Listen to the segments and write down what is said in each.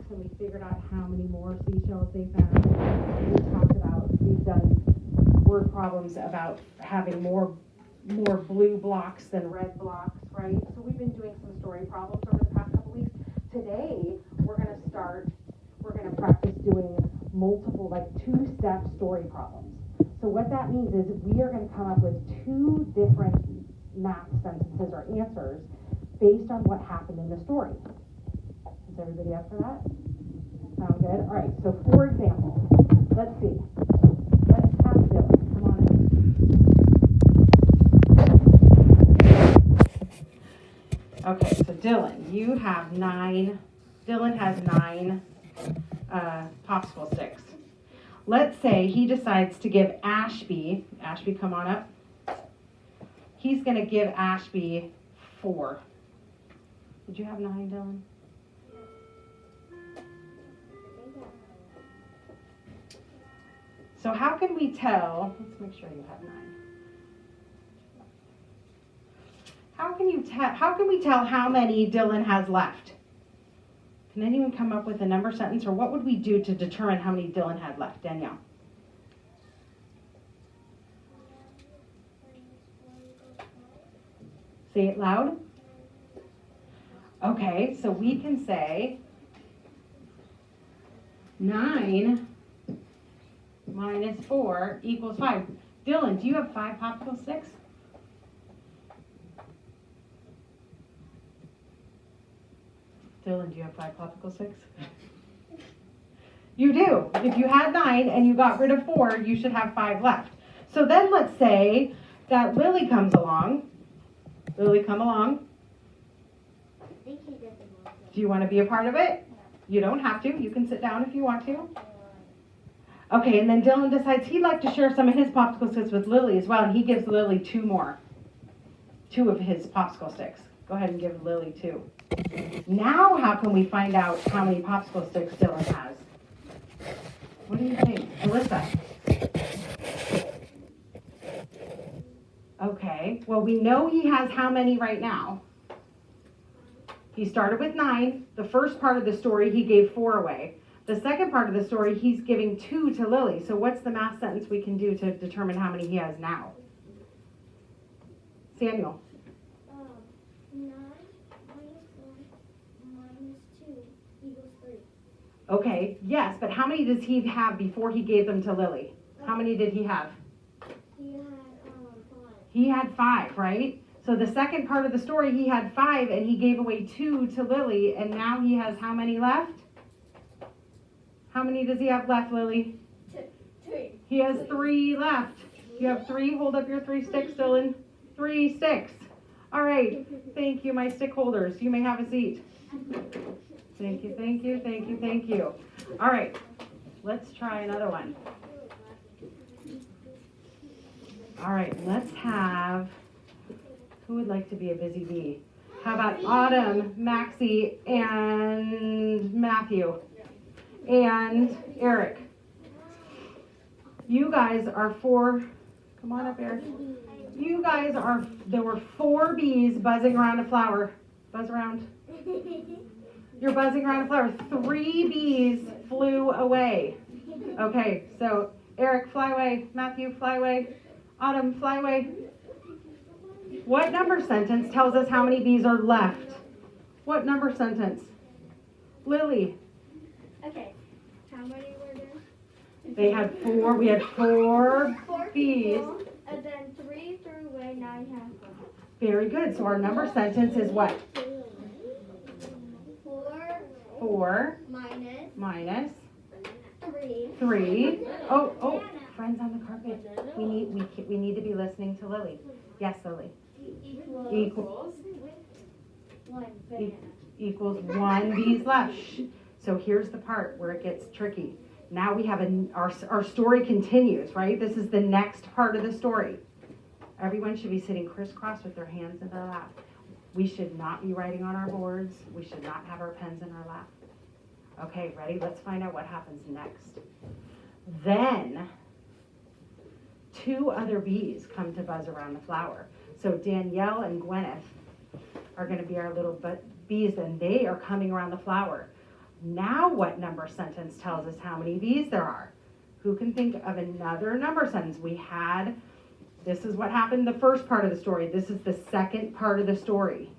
and we figured out how many more seashells they found. We've done word problems about having more blue blocks than red blocks, right? So we've been doing some story problems over the past couple weeks. Today, we're going to practice doing multiple, like 2-step story problems. So what that means is we are going to come up with 2 different math sentences or answers based on what happened in the story. Is everybody up for that? Sound good? All right, so for example, let's see. Let's have Dylan. Come on in. Okay, so Dylan, Dylan has 9 popsicle sticks. Let's say he decides to give Ashby, come on up. He's going to give Ashby 4. Did you have 9, Dylan? So how can we tell, let's make sure you have 9. How can we tell how many Dylan has left? Can anyone come up with a number sentence, or what would we do to determine how many Dylan had left? Danielle. Say it loud. Okay, so we can say 9 minus 4 equals 5. Dylan, do you have 5 popsicle sticks? Dylan, do you have 5 popsicle sticks? You do. If you had 9 and you got rid of 4, you should have 5 left. So then let's say that Lily comes along. Lily, come along. Do you want to be a part of it? You don't have to. You can sit down if you want to. Okay, and then Dylan decides he'd like to share some of his popsicle sticks with Lily as well, and he gives Lily 2 more. 2 of his popsicle sticks. Go ahead and give Lily 2. Now how can we find out how many popsicle sticks Dylan has? What do you think? Alyssa? Okay, well we know he has how many right now? He started with 9. The first part of the story he gave 4 away. The second part of the story he's giving 2 to Lily. So what's the math sentence we can do to determine how many he has now? Samuel? 9 minus 1 minus 2 equals 3. Okay, yes, but how many does he have before he gave them to Lily? How many did he have? He had 5. He had 5, right? So the second part of the story, he had 5, and he gave away 2 to Lily, and now he has how many left? How many does he have left, Lily? 3. He has 3 left. You have 3. Hold up your 3 sticks, Dylan. 3 sticks. All right. Thank you, my stick holders. You may have a seat. Thank you, thank you, thank you, thank you. All right. Let's try another one. All right. Let's have, who would like to be a busy bee? How about Autumn, Maxie, and Matthew? And Eric. You guys are 4, come on up, Eric. You guys are, there were 4 bees buzzing around a flower. Buzz around. You're buzzing around a flower. 3 bees flew away. Okay, so Eric, fly away. Matthew, fly away. Autumn, fly away. What number sentence tells us how many bees are left? What number sentence? Lily. Okay, how many were there? They had 4, we had 4 bees. People, and then 3 threw away, now you have 4. Very good. So our number sentence is what? 4 minus 3. Oh, friends on the carpet. We need to be listening to Lily. Yes, Lily. Equals 1 bees left. So here's the part where it gets tricky. Now we have our story continues, right? This is the next part of the story. Everyone should be sitting crisscross with their hands in their lap. We should not be writing on our boards. We should not have our pens in our lap. Okay, ready? Let's find out what happens next. Then 2 other bees come to buzz around the flower. So Danielle and Gwyneth are going to be our little bees, and they are coming around the flower. Now what number sentence tells us how many V's there are? Who can think of another number sentence? This is what happened in the first part of the story. This is the second part of the story.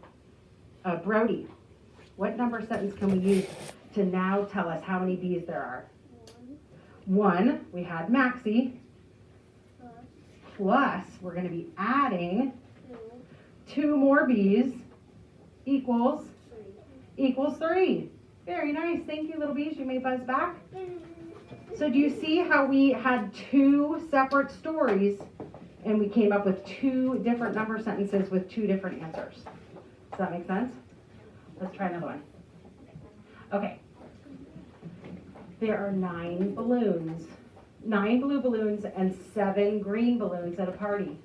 Brody, what number sentence can we use to now tell us how many V's there are? One, we had Maxie. Plus, we're going to be adding 2 more B's equals 3. Very nice. Thank you, little bees. You may buzz back. So do you see how we had 2 separate stories and we came up with 2 different number sentences with 2 different answers? Does that make sense? Let's try another one. Okay. There are 9 balloons. 9 blue balloons and 7 green balloons at a party.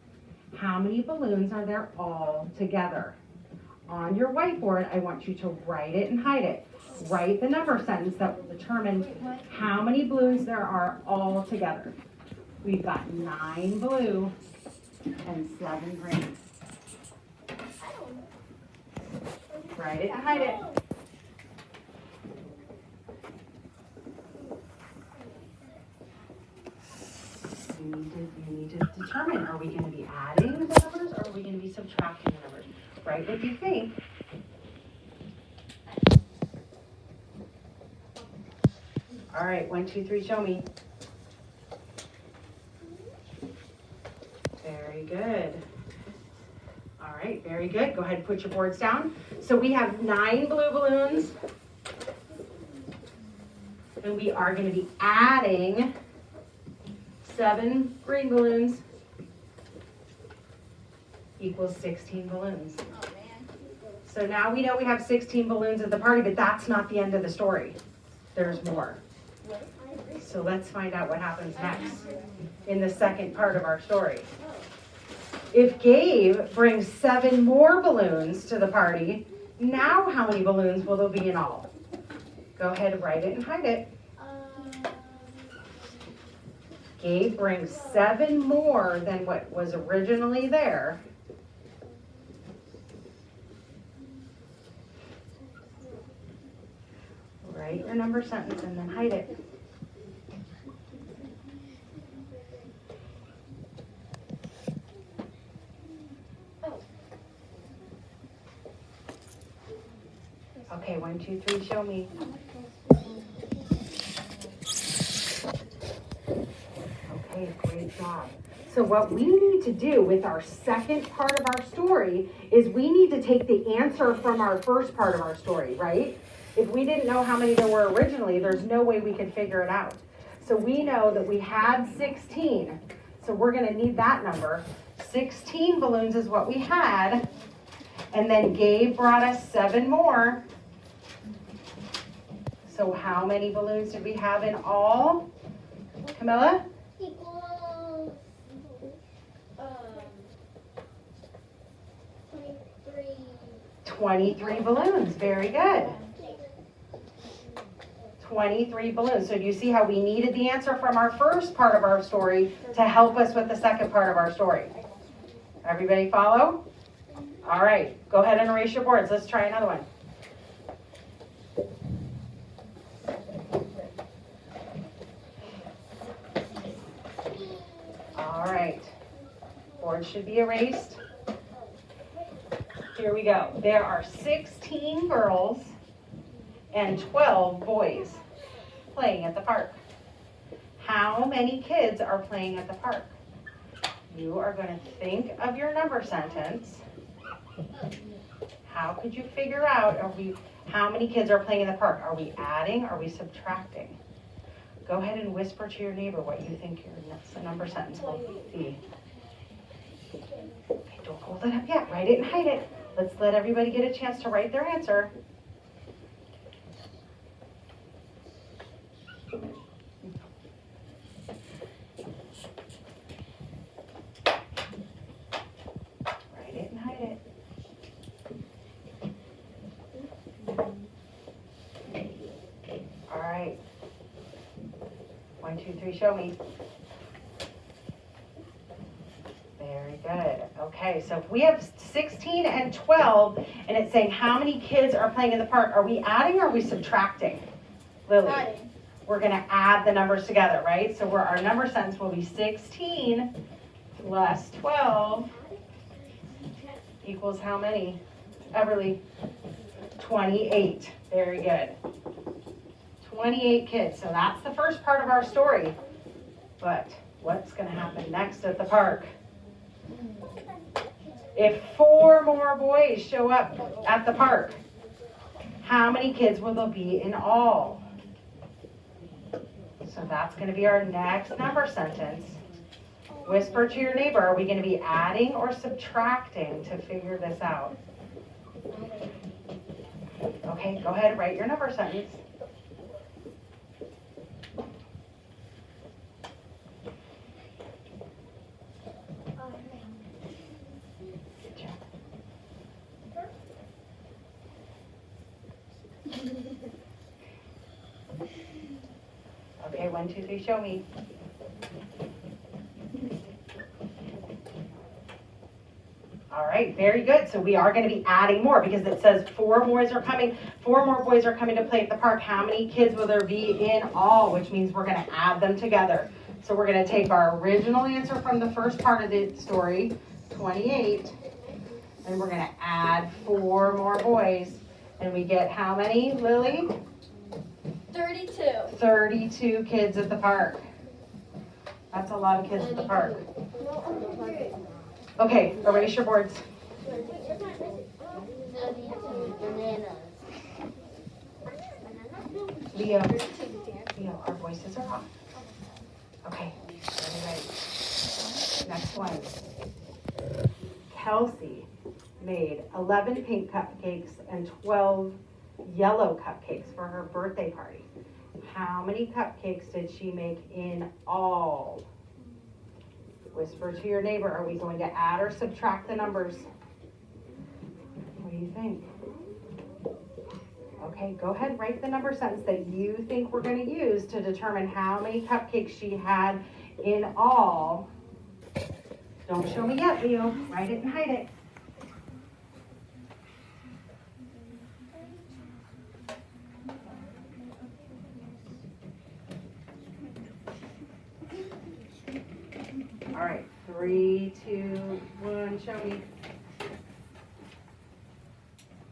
How many balloons are there all together? On your whiteboard, I want you to write it and hide it. Write the number sentence that will determine how many balloons there are all together. We've got 9 blue and 7 green. Write it and hide it. You need to determine, are we going to be adding the numbers or are we going to be subtracting the numbers? Write what you think. All right, 1, 2, 3, show me. Very good. All right, very good. Go ahead and put your boards down. So we have 9 blue balloons. And we are going to be adding 7 green balloons equals 16 balloons. So now we know we have 16 balloons at the party, but that's not the end of the story. There's more. So let's find out what happens next in the second part of our story. If Gabe brings 7 more balloons to the party, now how many balloons will there be in all? Go ahead and write it and hide it. Gabe brings 7 more than what was originally there. Write your number sentence and then hide it. Okay, 1, 2, 3, show me. Okay, great job. So what we need to do with our second part of our story is we need to take the answer from our first part of our story, right? If we didn't know how many there were originally, there's no way we could figure it out. So we know that we had 16. So we're going to need that number. 16 balloons is what we had. And then Gabe brought us 7 more. So how many balloons did we have in all? Camilla? Equals 23 balloons. Very good. 23 balloons. So do you see how we needed the answer from our first part of our story to help us with the second part of our story? Everybody follow? All right. Go ahead and erase your boards. Let's try another one. All right. Board should be erased. Here we go. There are 16 girls and 12 boys playing at the park. How many kids are playing at the park? You are going to think of your number sentence. How could you figure out how many kids are playing in the park? Are we adding? Are we subtracting? Go ahead and whisper to your neighbor what you think your number sentence will be. Okay, don't hold it up yet. Write it and hide it. Let's let everybody get a chance to write their answer. Write it and hide it. All right. 1, 2, 3, show me. Very good. Okay, so if we have 16 and 12, and it's saying how many kids are playing in the park, are we adding or are we subtracting? Lily. Adding. We're gonna add the numbers together, right? So our number sentence will be 16 plus 12 equals how many? Everly? 28. Very good. 28 kids. So that's the first part of our story. But what's gonna happen next at the park? If 4 more boys show up at the park, how many kids will there be in all? So that's going to be our next number sentence. Whisper to your neighbor, are we going to be adding or subtracting to figure this out? Okay, go ahead, write your number sentence. Good job. Okay, 1, 2, 3, show me. All right, very good. So we are going to be adding more because it says 4 more boys are coming to play at the park. How many kids will there be in all? Which means we're going to add them together. So we're going to take our original answer from the first part of the story, 28, and we're going to add 4 more boys. And we get how many, Lily? 32. 32 kids at the park. That's a lot of kids at the park. Okay, erase your boards. Leo, our voices are off. Okay, ready. Next one. Kelsey made 11 pink cupcakes and 12 yellow cupcakes for her birthday party. How many cupcakes did she make in all? Whisper to your neighbor, are we going to add or subtract the numbers? What do you think? Okay, go ahead, write the number sentence that you think we're going to use to determine how many cupcakes she had in all. Don't show me yet, Leo. Write it and hide it. All right, 3, 2, 1, show me.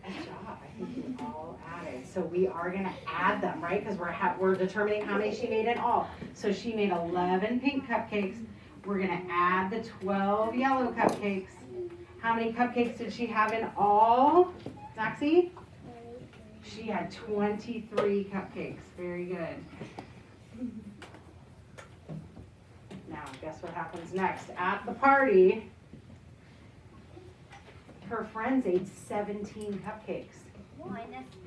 Good job. I think you all added. So we are going to add them, right? Because we're determining how many she made in all. So she made 11 pink cupcakes. We're going to add the 12 yellow cupcakes. How many cupcakes did she have in all, Maxie? She had 23 cupcakes. Very good. Now, guess what happens next? At the party, her friends ate 17 cupcakes.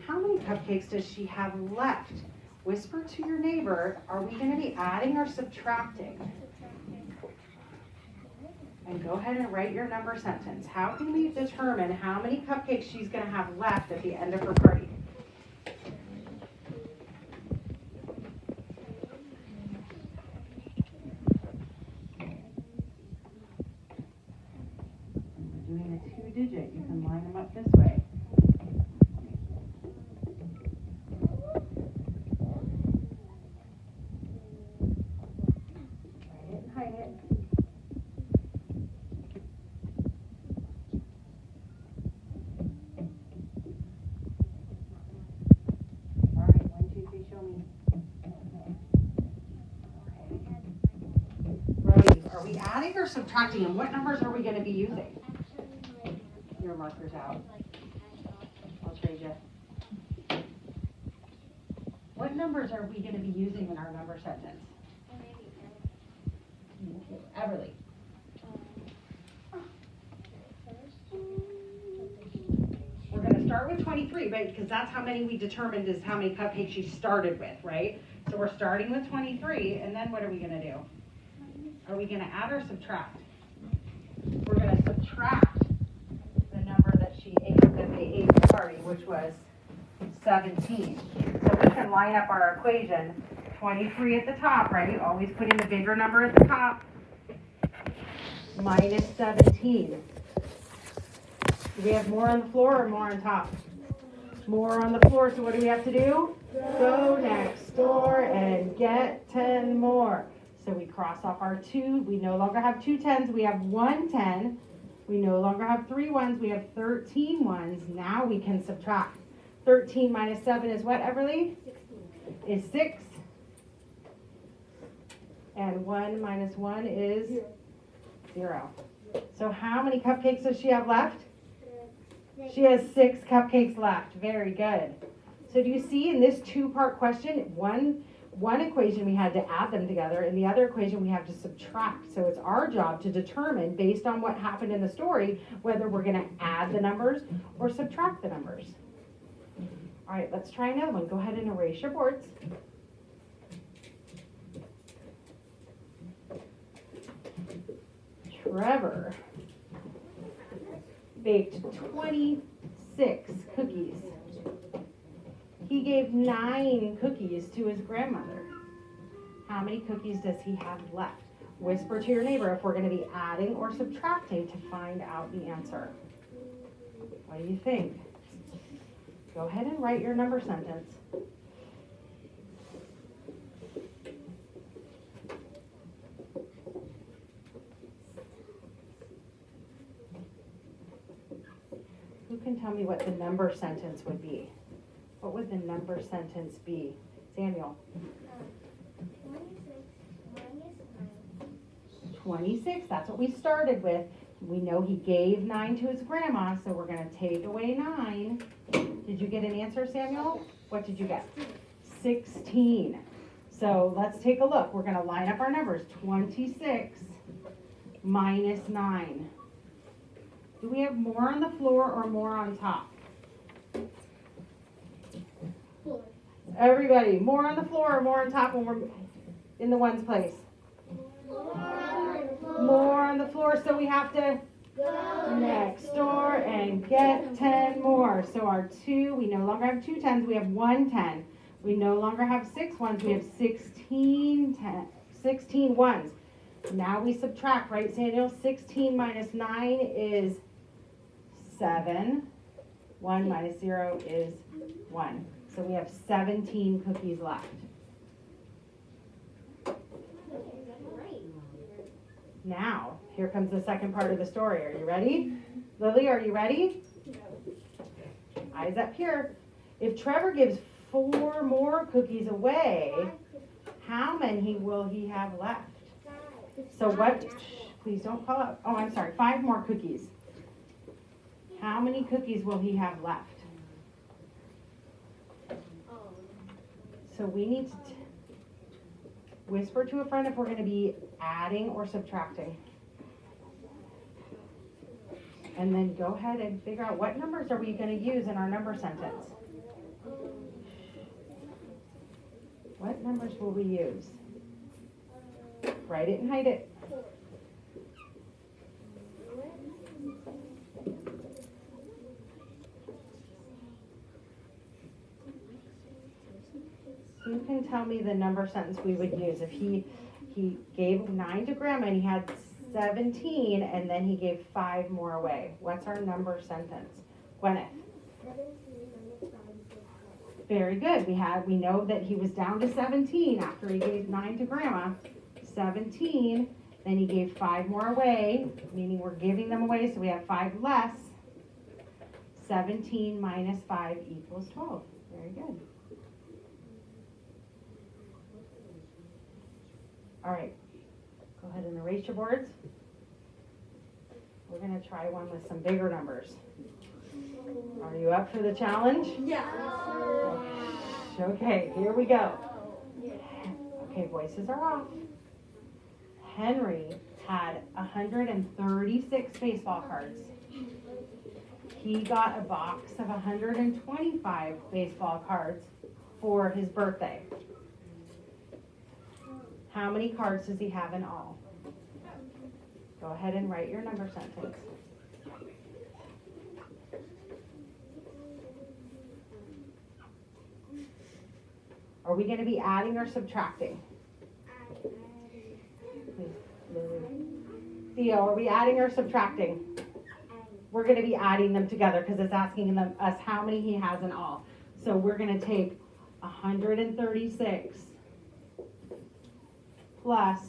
How many cupcakes does she have left? Whisper to your neighbor, are we going to be adding or subtracting? And go ahead and write your number sentence. How can we determine how many cupcakes she's going to have left at the end of her party? Doing a 2-digit, you can line them up this way. Write it and hide it. All right, 1, 2, 3, show me. Okay. Right, are we adding or subtracting, and what numbers are we going to be using? Your marker's out. I'll trade you. What numbers are we going to be using in our number sentence? Everly. We're going to start with 23, but because that's how many we determined is how many cupcakes she started with, right? So we're starting with 23, and then what are we going to do? Are we going to add or subtract? We're going to subtract the number that they ate at the party, which was 17. So we can line up our equation. 23 at the top, right? Always putting the bigger number at the top. Minus 17. Do we have more on the floor or more on top? More on the floor, so what do we have to do? Go next door and get 10 more. So we cross off our 2. We no longer have 2 10s. We have 1 10. We no longer have 3 1s. We have 13 1s. Now we can subtract. 13 minus 7 is what, Everly? 16. Is 6. And 1 minus 1 is 0. So how many cupcakes does she have left? She has 6 cupcakes left. Very good. So do you see in this 2-part question, one equation we had to add them together, and the other equation we have to subtract. So it's our job to determine, based on what happened in the story, whether we're going to add the numbers or subtract the numbers. All right, let's try another one. Go ahead and erase your boards. Trevor baked 26 cookies. He gave 9 cookies to his grandmother. How many cookies does he have left? Whisper to your neighbor if we're going to be adding or subtracting to find out the answer. What do you think? Go ahead and write your number sentence. Who can tell me what the number sentence would be? What would the number sentence be? Samuel. 26, that's what we started with. We know he gave 9 to his grandma, so we're going to take away 9. Did you get an answer, Samuel? What did you get? 16. So let's take a look. We're going to line up our numbers. 26 minus 9. Do we have more on the floor or more on top? Floor. Everybody, more on the floor or more on top when we're in the ones place? More on the floor, so we have to go next door and get 10 more. So our 2, we no longer have 2 10s, we have 1 10. We no longer have 6 1s, we have 16 1s. Now we subtract, right, Samuel? 16 minus 9 is 7. 1 minus 0 is 1. So we have 17 cookies left. Now, here comes the second part of the story. Are you ready? Lily, are you ready? Eyes up here. If Trevor gives 4 more cookies away, how many will he have left? So what, please don't call out. Oh, I'm sorry, 5 more cookies. How many cookies will he have left? So we need to whisper to a friend if we're going to be adding or subtracting. And then go ahead and figure out what numbers are we going to use in our number sentence. What numbers will we use? Write it and hide it. Who can tell me the number sentence we would use if he gave 9 to grandma and he had 17 and then he gave 5 more away? What's our number sentence? Gwyneth. 17 minus 5 is Very good. We know that he was down to 17 after he gave 9 to grandma. 17, then he gave 5 more away, meaning we're giving them away, so we have 5 less. 17 minus 5 equals 12. Very good. All right, go ahead and erase your boards. We're going to try one with some bigger numbers. Are you up for the challenge? Yeah. Okay, here we go. Okay, voices are off. Henry had 136 baseball cards. He got a box of 125 baseball cards for his birthday. How many cards does he have in all? Go ahead and write your number sentence. Are we going to be adding or subtracting? Theo, are we adding or subtracting? we're gonna be adding them together because it's asking us how many he has in all. So we're gonna take 136 plus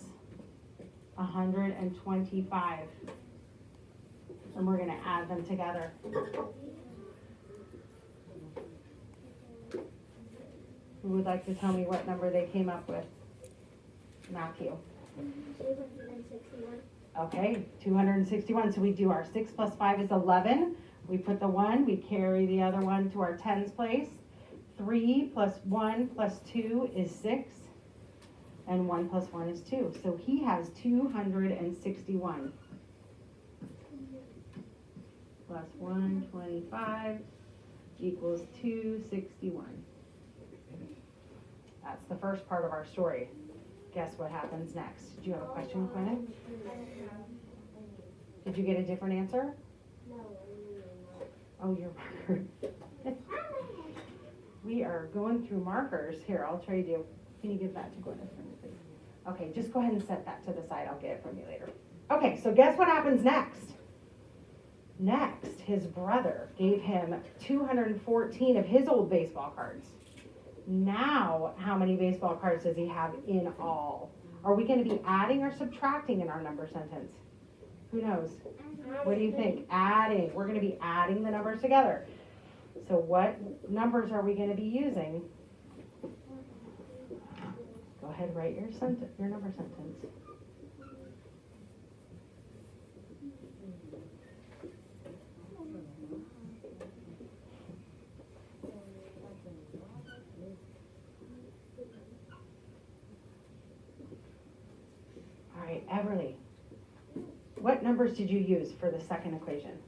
125. And we're gonna add them together. Who would like to tell me what number they came up with? Matthew. 261. Okay, 261. So we do our 6 plus 5 is 11. We put the 1, we carry the other one to our tens place. 3 plus 1 plus 2 is 6. And 1 plus 1 is 2. So he has 261. Plus 125 equals 261. That's the first part of our story. Guess what happens next? Do you have a question, Quentin? Did you get a different answer? No. Oh, your marker. We are going through markers. Here, I'll trade you. Can you give that to Gwyneth for me, please? Okay, just go ahead and set that to the side. I'll get it from you later. Okay, so guess what happens next? Next, his brother gave him 214 of his old baseball cards. Now, how many baseball cards does he have in all? Are we going to be adding or subtracting in our number sentence? Who knows? What do you think? Adding. We're going to be adding the numbers together. So what numbers are we going to be using? Go ahead, write your number sentence. All right, Everly, what numbers did you use for the second equation?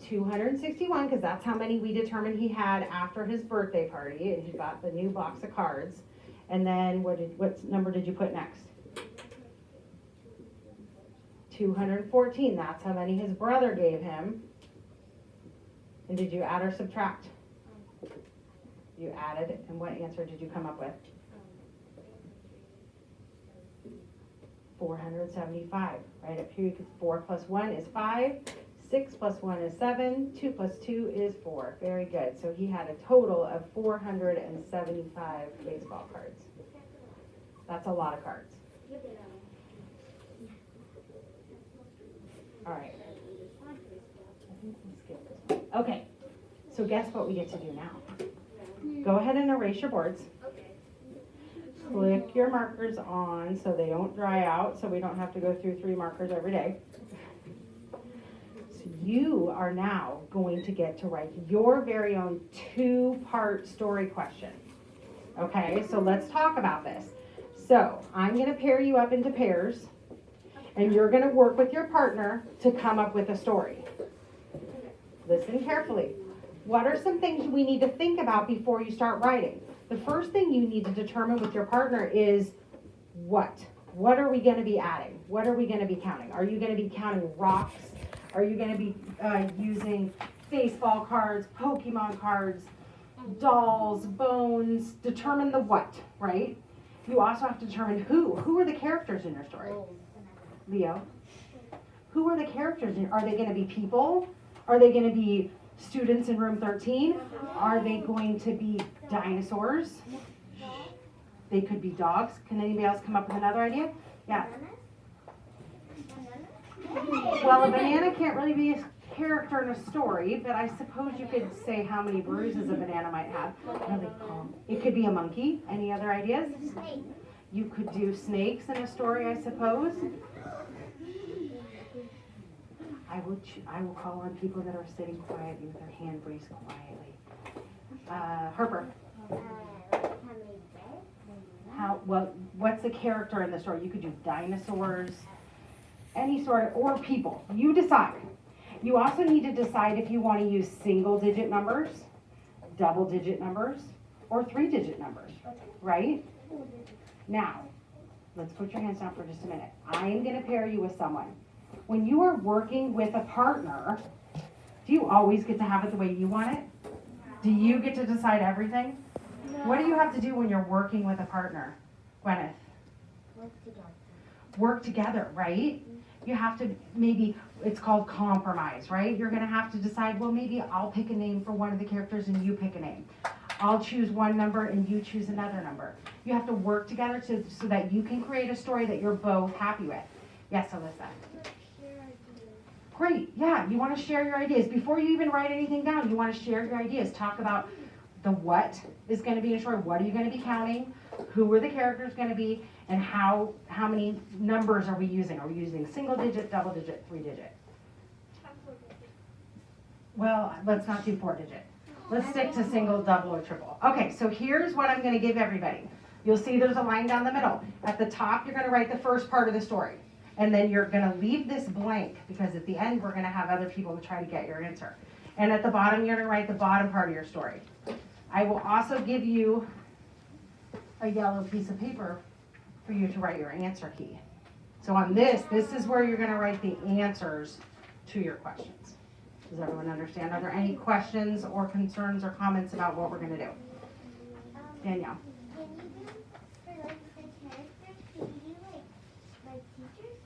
261, because that's how many we determined he had after his birthday party, and he got the new box of cards. And then what number did you put next? 214, that's how many his brother gave him. And did you add or subtract? You added, and what answer did you come up with? 475, right up here, 4 plus 1 is 5, 6 plus 1 is 7, 2 plus 2 is 4. Very good. So he had a total of 475 baseball cards. That's a lot of cards. All right. I think we'll skip this one. Okay, so guess what we get to do now? Go ahead and erase your boards. Click your markers on so they don't dry out, so we don't have to go through 3 markers every day. So you are now going to get to write your very own 2-part story question. Okay, so let's talk about this. So I'm going to pair you up into pairs, and you're going to work with your partner to come up with a story. Listen carefully. What are some things we need to think about before you start writing? The first thing you need to determine with your partner is what? What are we going to be adding? What are we going to be counting? Are you going to be counting rocks? Are you going to be using baseball cards, Pokemon cards, dolls, bones? Determine the what, right? You also have to determine who. Who are the characters in your story? Leo. Who are the characters? Are they going to be people? Are they going to be students in room 13? Are they going to be dinosaurs? They could be dogs. Can anybody else come up with another idea? Yeah. Well, a banana can't really be a character in a story, but I suppose you could say how many bruises a banana might have. It could be a monkey. Any other ideas? You could do snakes in a story, I suppose. I will call on people that are sitting quietly with their hand raised quietly. Harper. What's the character in the story? You could do dinosaurs, any sort of, or people. You decide. You also need to decide if you want to use single-digit numbers, double-digit numbers, or 3-digit numbers, right? Now, let's put your hands down for just a minute. I am going to pair you with someone. When you are working with a partner, do you always get to have it the way you want it? Do you get to decide everything? No. What do you have to do when you're working with a partner, Gwyneth? Work together. Work together, right? you have to maybe, it's called compromise, right? You're gonna have to decide, well, maybe I'll pick a name for one of the characters and you pick a name. I'll choose one number and you choose another number. You have to work together so that you can create a story that you're both happy with. Yes, Alyssa? Great, yeah, you want to share your ideas. Before you even write anything down, you want to share your ideas. Talk about the what is going to be in a story. What are you going to be counting? Who are the characters going to be? And how many numbers are we using? Are we using single digit, double digit, 3-digit? Well, let's not do 4-digit. Let's stick to single, double, or triple. Okay, so here's what I'm going to give everybody. You'll see there's a line down the middle. At the top, you're going to write the first part of the story. And then you're going to leave this blank because at the end, we're going to have other people to try to get your answer. And at the bottom, you're going to write the bottom part of your story. I will also give you a yellow piece of paper for you to write your answer key. So on this is where you're going to write the answers to your questions. Does everyone understand? Are there any questions or concerns or comments about what we're going to do? Danielle. Can you do, for like the characters, can you do like teachers?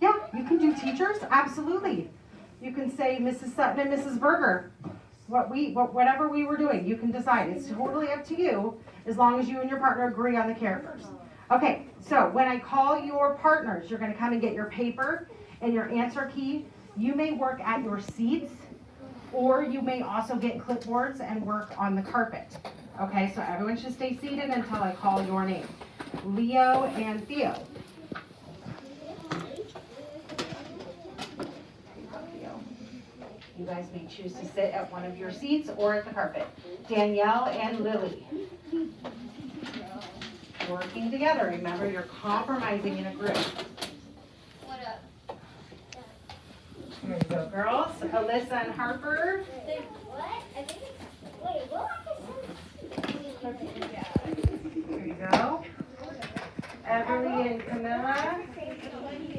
Yeah, you can do teachers, absolutely. You can say Mrs. Sutton and Mrs. Berger. Whatever we were doing, you can decide. It's totally up to you, as long as you and your partner agree on the characters. Okay, so when I call your partners, you're going to come and get your paper and your answer key. You may work at your seats, or you may also get clipboards and work on the carpet. Okay, so everyone should stay seated until I call your name. Leo and Theo. You guys may choose to sit at one of your seats or at the carpet. Danielle and Lily. Working together. Remember, you're compromising in a group. What up? Here you go, girls. Alyssa and Harper. What? I think wait, what? Here you go. Everly and Camilla.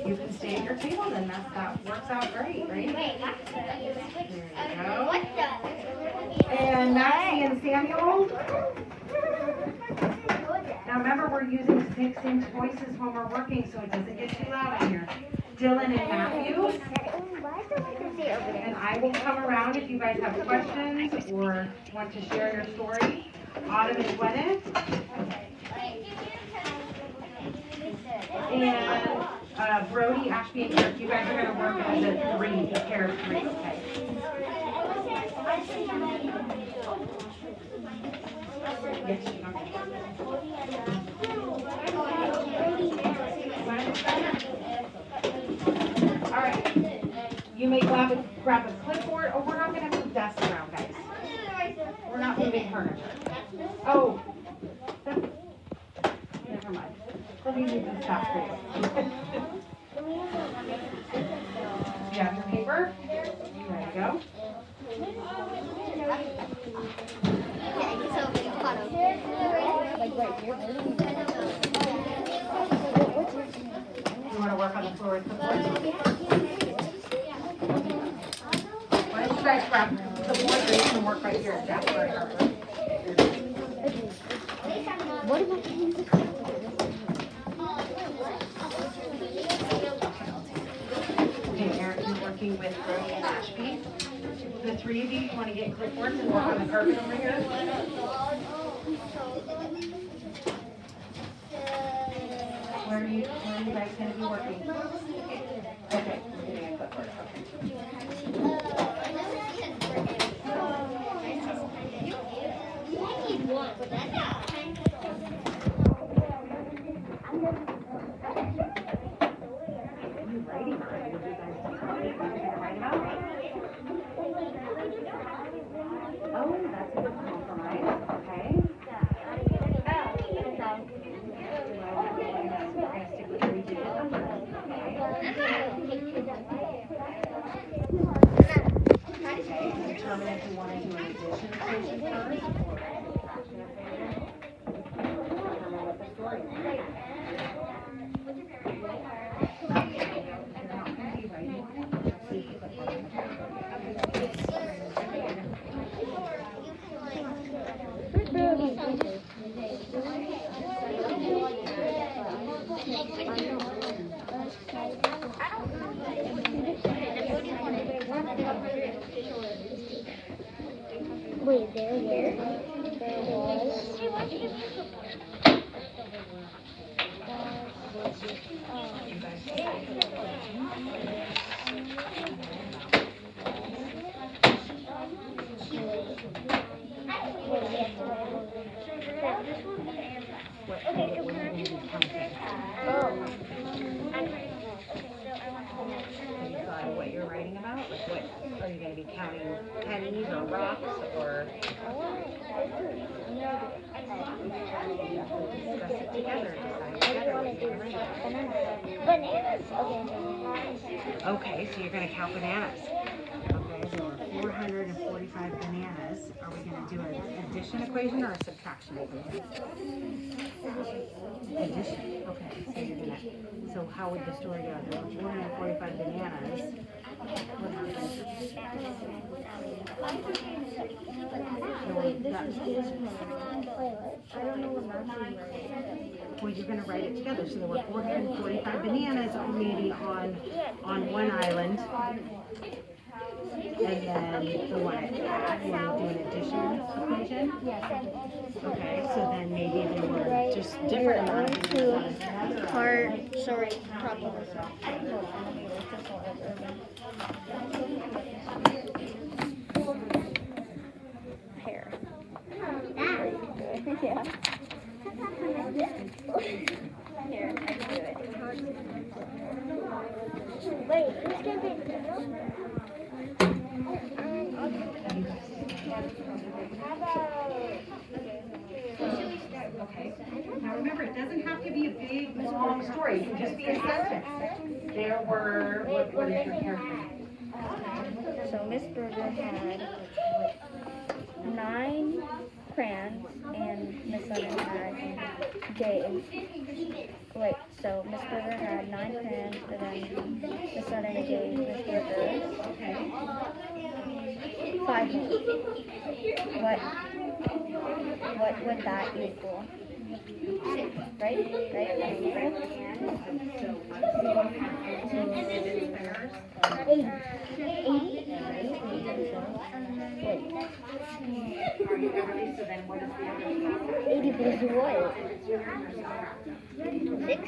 You can stay at your table then. That works out great, right? There you go. And Maxie and Samuel. Now remember, we're using 6-inch voices when we're working, so it doesn't get too loud in here. Dylan and Matthew. And I will come around if you guys have questions or want to share your story. Autumn and Gwyneth. And Brody, Ashby, and Eric. You guys are going to work as a 3, a pair of 3, okay? Yes, all right. You may grab a clipboard. Oh, we're not going to move desks around, guys. We're not moving furniture. Oh. Never mind. Let me move this stuff for you. You have your paper? There you go. You want to work on the floor with the board? Why don't you guys grab the board or you can work right here at Jack or Harper. What about the music? Okay, Eric, you're working with Brody and Ashby. The 3 of you want to get clipboards and work on the carpet over here? Where are you guys going to be working? Okay, we're getting a clipboard. Oh, that's a good compromise. Okay. Determine if you want to do an addition station first or determine what the story is. Wait, there was. Have you thought of what you're writing about? Like what, are you going to be counting pennies or rocks or? Discuss it together, decide together what you're going to write. Bananas. Okay. Okay, so you're going to count bananas. Okay, so 445 bananas. Are we going to do an addition equation or a subtraction equation? Addition. Okay, so you're going to, so how would the story go? There were 445 bananas. I don't know what math. Well, you're going to write it together. So there were 445 bananas maybe on one island. And then the one at Cat, you want to do an addition equation? Okay, so then maybe they were just different amounts. Hair. Yeah. Here, I can do it. Wait, who's gonna be Okay. Now remember, it doesn't have to be a big, long story. It can just be a sentence. There were, what is your character? So Miss Berger had 9 crayons and Miss Southern had gave. Wait, so Miss Berger had 9 crayons and then Miss Southern gave Miss Berger 5 more. What would that equal? Right? Are you ready? So then what is the other? 80 plus what? 6?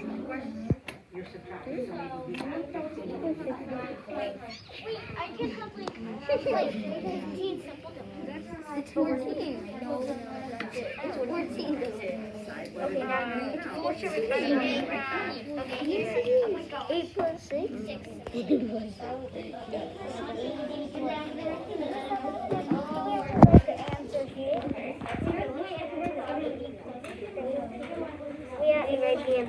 You're subtracting, so maybe you have 15. Wait, I can have like 15 simple numbers. It's 14. It's 14. Okay, now what should we do? Okay, 8 plus 6? 6. Yeah, right here.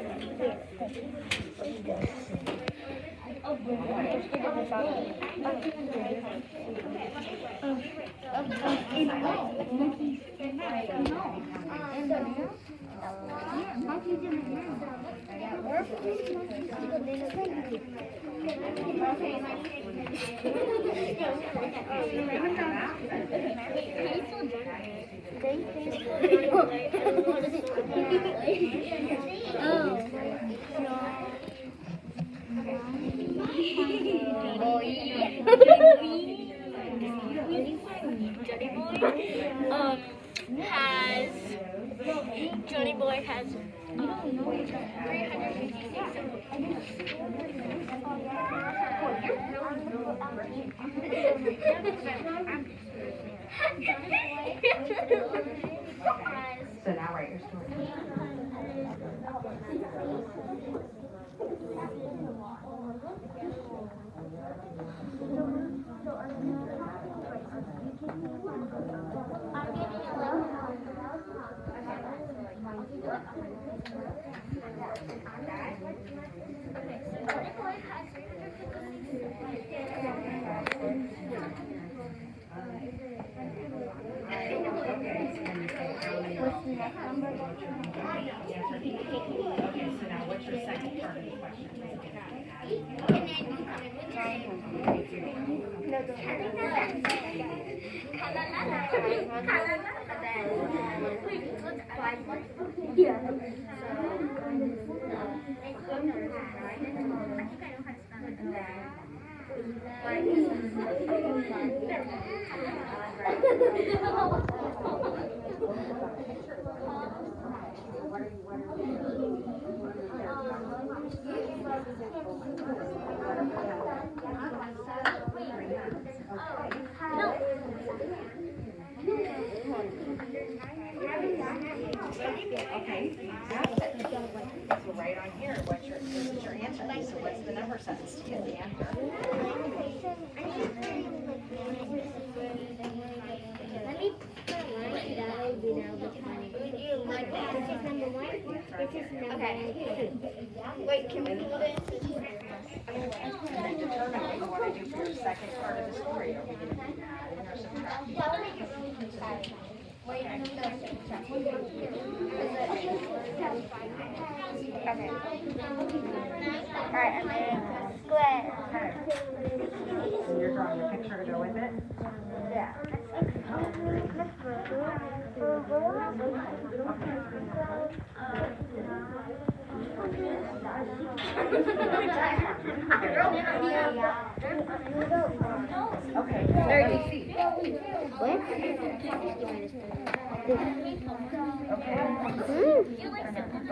Johnny Boy has 366. So now write your story. Okay, so now what's your second part of the question? Okay, so right on here, this is your answer. So what's the number sentence to get the answer? Let me write that would be number 20. This is number 1. This is number 2. Wait, can we hold it? And then determine what you want to do for your second part of the story. Are we going to be adding or subtracting? Okay. Alright, I'm ready. Square. And you're drawing a picture to go with it? Yeah. Okay. 30 feet. What? Okay.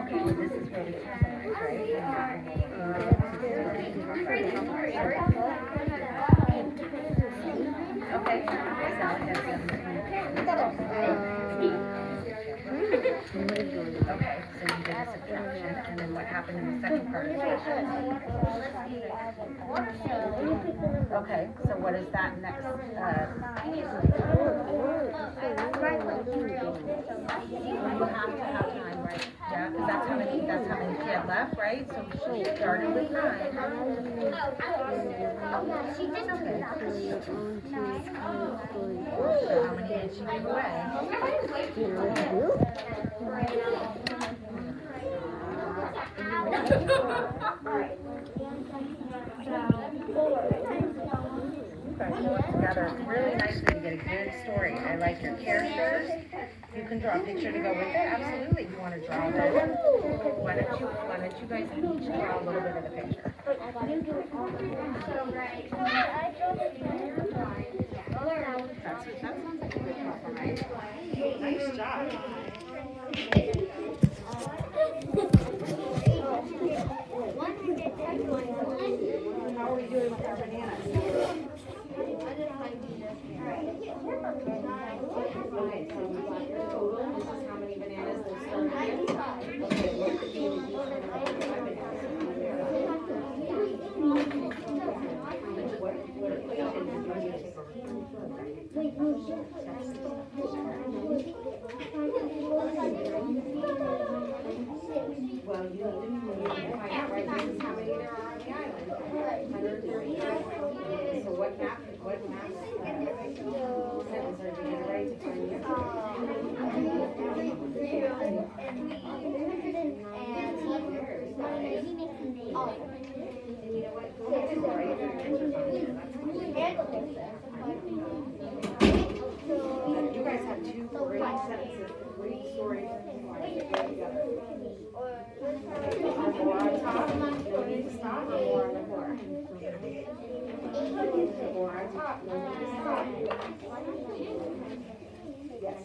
Okay, this is where we okay. Okay, so you did a subtraction, and then what happened in the second part of the question? Okay, so what is that next? You have to have time, right? Yeah, because that's how many she had left, right? So she started with 9. So how many did she give away? Together, it's really nice when you get a good story. I like your characters. You can draw a picture to go with it. Absolutely. You want to draw that? Why don't you guys each draw a little bit of the picture? That sounds like a good compromise. Nice job. How are we doing with our bananas? Okay, so we got your total. This is how many bananas there's still left. Okay, look at well, you didn't find out, right? This is how many there are on the island. 130. So what map sentence are you going to write to find the and you know what? Go ahead and write your answers on here. You guys have 2 great sentences, great stories. Together. More on top, no need to stop, or more on the floor. More on top, no need to stop. Yes.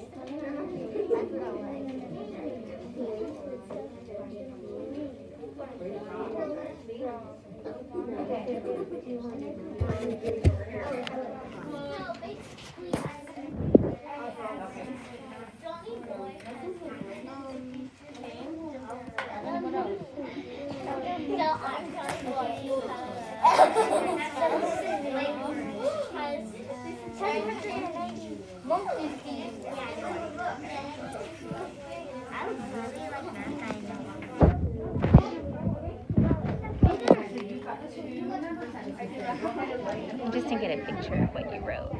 Just to get a picture of what you wrote.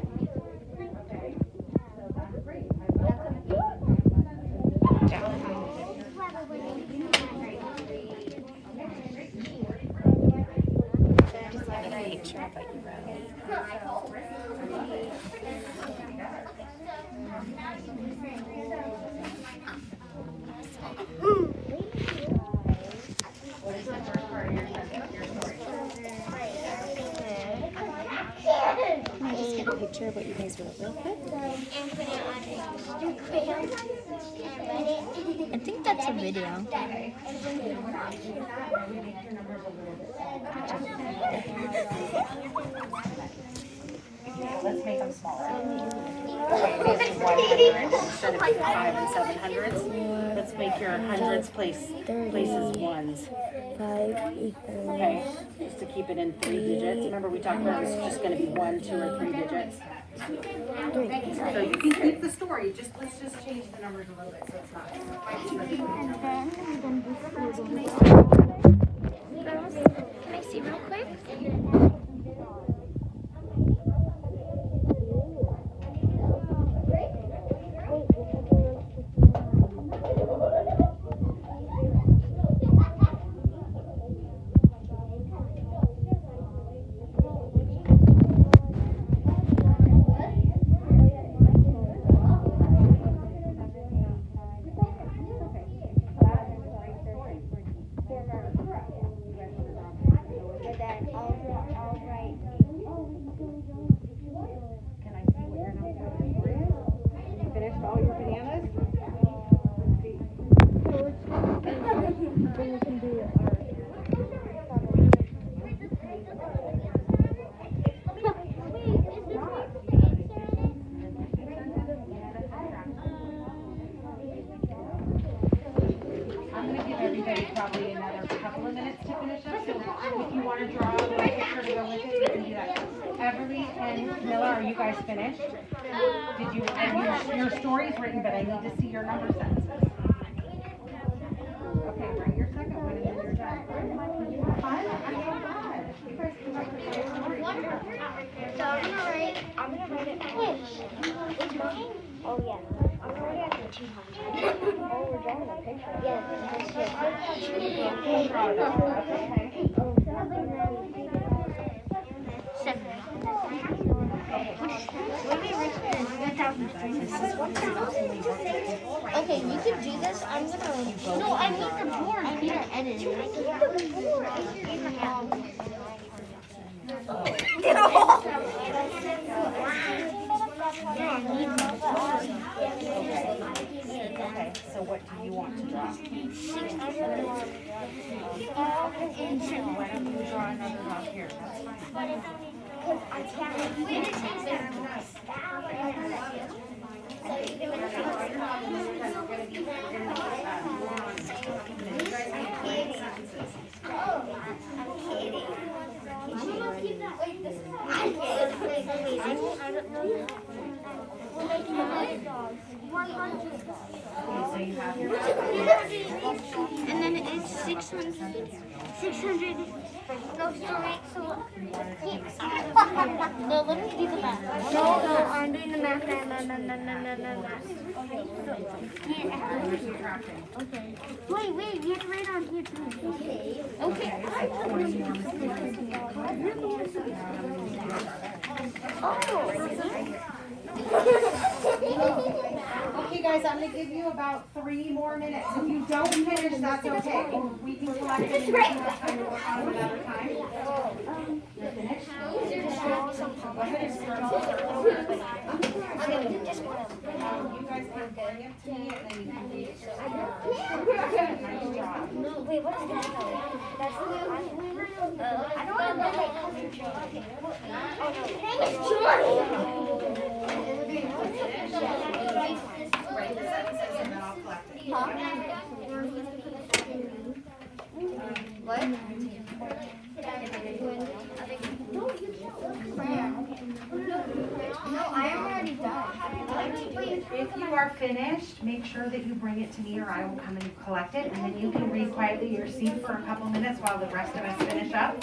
Just get a picture of what you wrote. Can I just get a picture of what you guys wrote real quick? I think that's a video. Let's make them smaller. Okay, 100 instead of 5 and 700s. Let's make your hundreds places ones. 5 equals. Okay, just to keep it in 3 digits. Remember we talked about it's just going to be 1, 2, or 3 digits. 3. So you can keep the story. Let's just change the numbers a little bit so it's not. Girls, can I see real quick? Can I see what your number is? You finished all your bananas? Then we can do I'm going to give everybody probably another couple of minutes to finish up. So if you want to draw a little picture to go with it, you can do that. Everly and Camilla, are you guys finished? Did you? And your story's written, but I need to see your number sentences. Okay, write your second one and then you're done. Fun? You guys can write your story. So I'm gonna write it. Wait, is mine? Oh yeah. I'm gonna write it after 200. Oh, we're drawing a picture. Yeah, that's We'll draw it out. Okay. Okay, you can do this. I'm gonna. No, I need the board. I need to edit it. I need the board. Okay, so what do you want to draw? Why don't you draw another dot here? That's fine. So you have your And then it's 600. 600 goes to make so. No, let me do the math. No, I'm doing the math. No. Okay. Wait, you have to write on here too. Okay. Okay, guys, I'm gonna give you about 3 more minutes. If you don't finish, that's okay. We can collect it and you can have time to work on it another time. You're finished? Go ahead and start all over. You guys can bring it to me and then you can read it. Nice job. Wait, what is that? That's I don't want to know my culture. Okay. Write the sentences and then I'll collect it. What? No, I am already done. If you are finished, make sure that you bring it to me or I will come and collect it. And then you can read quietly your seat for a couple minutes while the rest of us finish up.